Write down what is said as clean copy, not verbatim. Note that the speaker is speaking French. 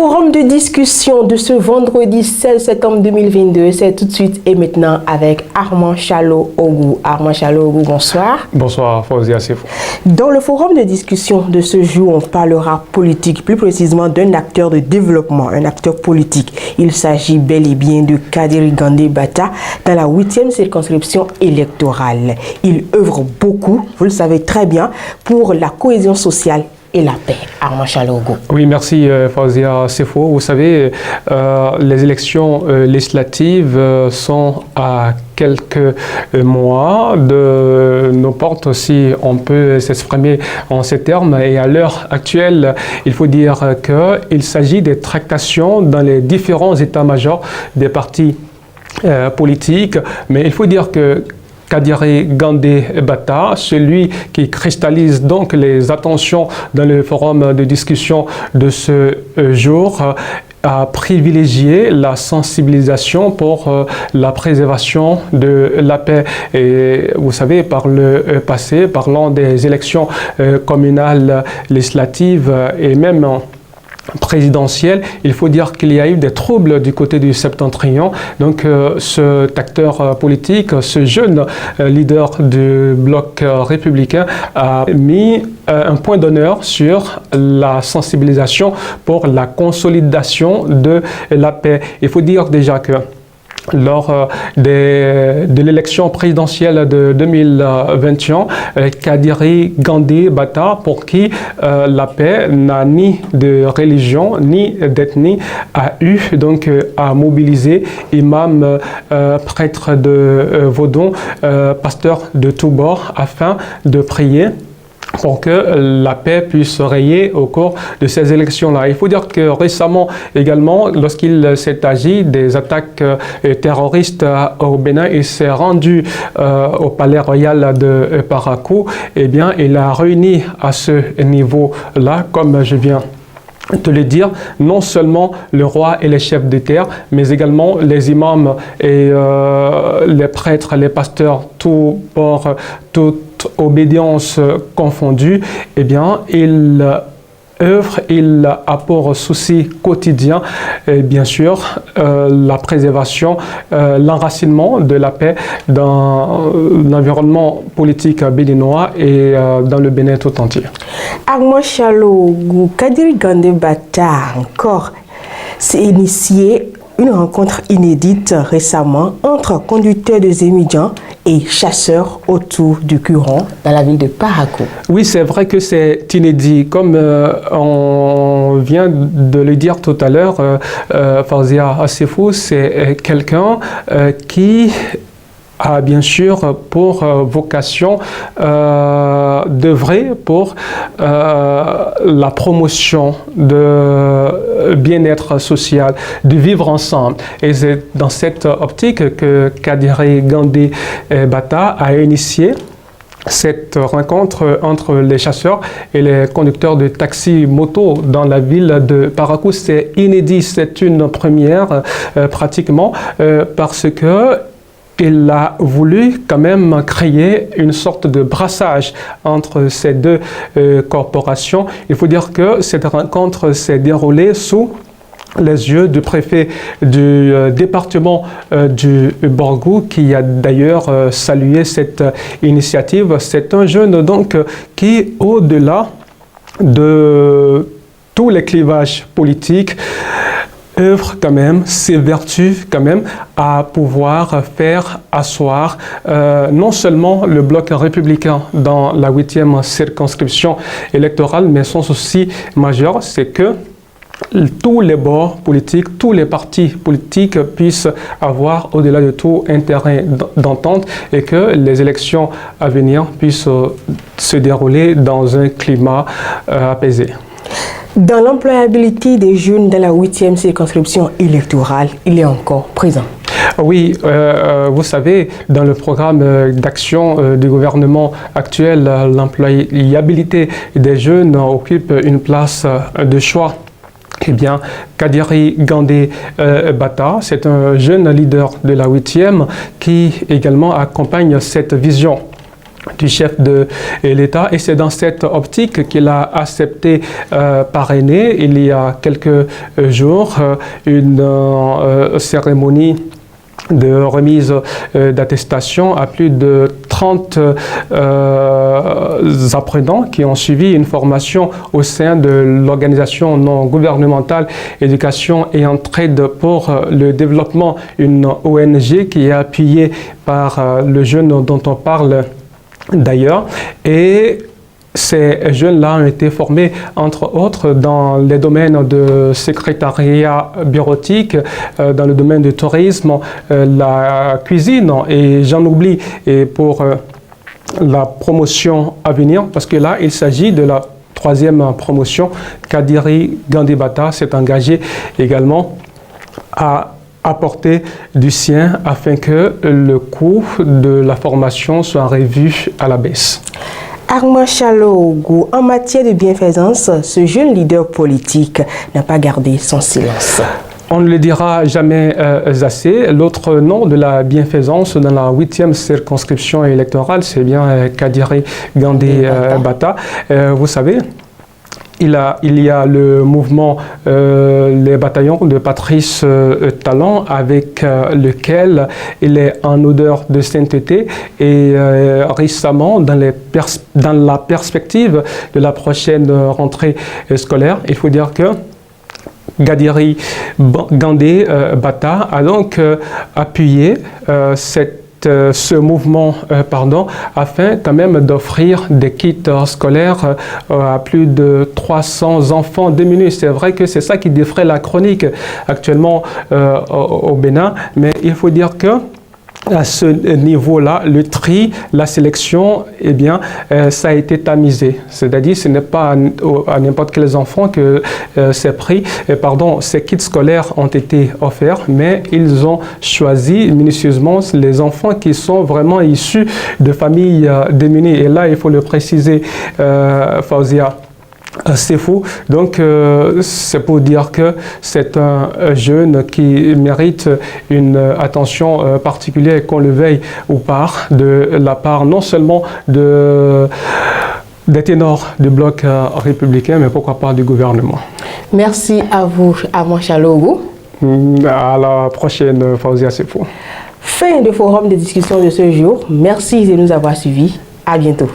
forum de discussion de ce vendredi 16 septembre 2022, c'est tout de suite et maintenant avec Armand Chalo-Ogou. Armand Chalo-Ogou, bonsoir. Bonsoir, Fauzia Sefo. Dans le forum de discussion de ce jour, on parlera politique, plus précisément d'un acteur de développement, un acteur politique. Il s'agit bel et bien de Kadiri Gandé Bata dans la 8e circonscription électorale. Il œuvre beaucoup, vous le savez très bien, pour la cohésion sociale et la paix. Armand Chalo-Ogou. Oui, merci Fauzia Sefo. Vous savez, les élections législatives sont à quelques mois de nos portes, si on peut s'exprimer en ces termes. Et à l'heure actuelle, il faut dire qu'il s'agit des tractations dans les différents états-majors des partis politiques. Mais il faut dire que Kadiri Gandé Bata, celui qui cristallise donc les attentions dans le forum de discussion de ce jour, a privilégié la sensibilisation pour la préservation de la paix. Et vous savez, par le passé, parlant des élections communales, législatives et même présidentielle, il faut dire qu'il y a eu des troubles du côté du Septentrion. Donc cet acteur politique, ce jeune leader du bloc républicain a mis un point d'honneur sur la sensibilisation pour la consolidation de la paix. Il faut dire déjà que lors de l'élection présidentielle de 2021, Kadiri Gandé Bata, pour qui la paix n'a ni de religion ni d'ethnie, a eu donc à mobiliser imams, prêtres de Vaudon, pasteurs de tous bords, afin de prier pour que la paix puisse rayer au cours de ces élections-là. Il faut dire que récemment également, lorsqu'il s'est agi des attaques terroristes au Bénin, il s'est rendu au palais royal de Parakou. Eh bien, il a réuni à ce niveau-là, comme je viens de le dire, non seulement le roi et les chefs de terre, mais également les imams et les prêtres, les pasteurs, tous bords, toute obédience confondue. Eh bien, il œuvre, il a pour souci quotidien, et bien sûr, la préservation, l'enracinement de la paix dans l'environnement politique béninois et dans le Bénin tout entier. Armand Chalo-Ogou, Kadiri Gandé Bata encore s'est initié une rencontre inédite récemment entre conducteurs de Zémidjan et chasseurs autour du Curon dans la ville de Parakou. Oui, c'est vrai que c'est inédit. Comme on vient de le dire tout à l'heure, Fauzia Sefo, c'est quelqu'un qui a bien sûr pour vocation d'œuvrer pour la promotion de bien-être social, de vivre ensemble. Et c'est dans cette optique que Kadiri Gandé Bata a initié cette rencontre entre les chasseurs et les conducteurs de taxi moto dans la ville de Parakou. C'est inédit, c'est une première pratiquement parce que il a voulu quand même créer une sorte de brassage entre ces deux corporations. Il faut dire que cette rencontre s'est déroulée sous les yeux du préfet du département du Borgou, qui a d'ailleurs salué cette initiative. C'est un jeune donc qui, au-delà de tous les clivages politiques, œuvre quand même, s'évertue quand même à pouvoir faire asseoir non seulement le bloc républicain dans la 8e circonscription électorale, mais son souci majeur, c'est que tous les bords politiques, tous les partis politiques puissent avoir au-delà de tout intérêt d'entente et que les élections à venir puissent se dérouler dans un climat apaisé. Dans l'employabilité des jeunes dans la 8e circonscription électorale, il est encore présent. Oui, vous savez, dans le programme d'action du gouvernement actuel, l'employabilité des jeunes occupe une place de choix. Eh bien, Kadiri Gandé Bata, c'est un jeune leader de la 8e qui également accompagne cette vision du chef de l'État, et c'est dans cette optique qu'il a accepté parrainer il y a quelques jours une cérémonie de remise d'attestation à plus de 30 apprenants qui ont suivi une formation au sein de l'organisation non gouvernementale Éducation et Entraide pour le développement, une ONG qui est appuyée par le jeune dont on parle d'ailleurs. Et ces jeunes-là ont été formés, entre autres, dans les domaines de secrétariat bureautique, dans le domaine du tourisme, la cuisine, et j'en oublie, et pour la promotion à venir, parce que là, il s'agit de la 3e promotion. Kadiri Gandhi Bata s'est engagé également à apporter du sien afin que le coût de la formation soit revu à la baisse. Armand Chalogo, en matière de bienfaisance, ce jeune leader politique n'a pas gardé son silence. On ne le dira jamais assez. L'autre nom de la bienfaisance dans la 8e circonscription électorale, c'est bien Kadiri Gandhi Bata. Vous savez, il y a le mouvement, les bataillons de Patrice Talon, avec lequel il est en odeur de sainteté. Et récemment, dans la perspective de la prochaine rentrée scolaire, il faut dire que Kadiri Gandhi Bata a donc appuyé ce mouvement afin quand même d'offrir des kits scolaires à plus de 300 enfants démunis. C'est vrai que c'est ça qui défraie la chronique actuellement au Bénin, mais il faut dire que à ce niveau-là, le tri, la sélection, eh bien, ça a été tamisé. C'est-à-dire, ce n'est pas à n'importe quels enfants que ces kits scolaires ont été offerts, mais ils ont choisi minutieusement les enfants qui sont vraiment issus de familles démunies. Et là, il faut le préciser, Fauzia. C'est fou. Donc, c'est pour dire que c'est un jeune qui mérite une attention particulière, qu'on le veuille ou pas, de la part non seulement des ténors du bloc républicain, mais pourquoi pas du gouvernement. Merci à vous, Armand Chalogo. À la prochaine, Fauzia Sefo. Fin de forum de discussion de ce jour. Merci de nous avoir suivis. À bientôt.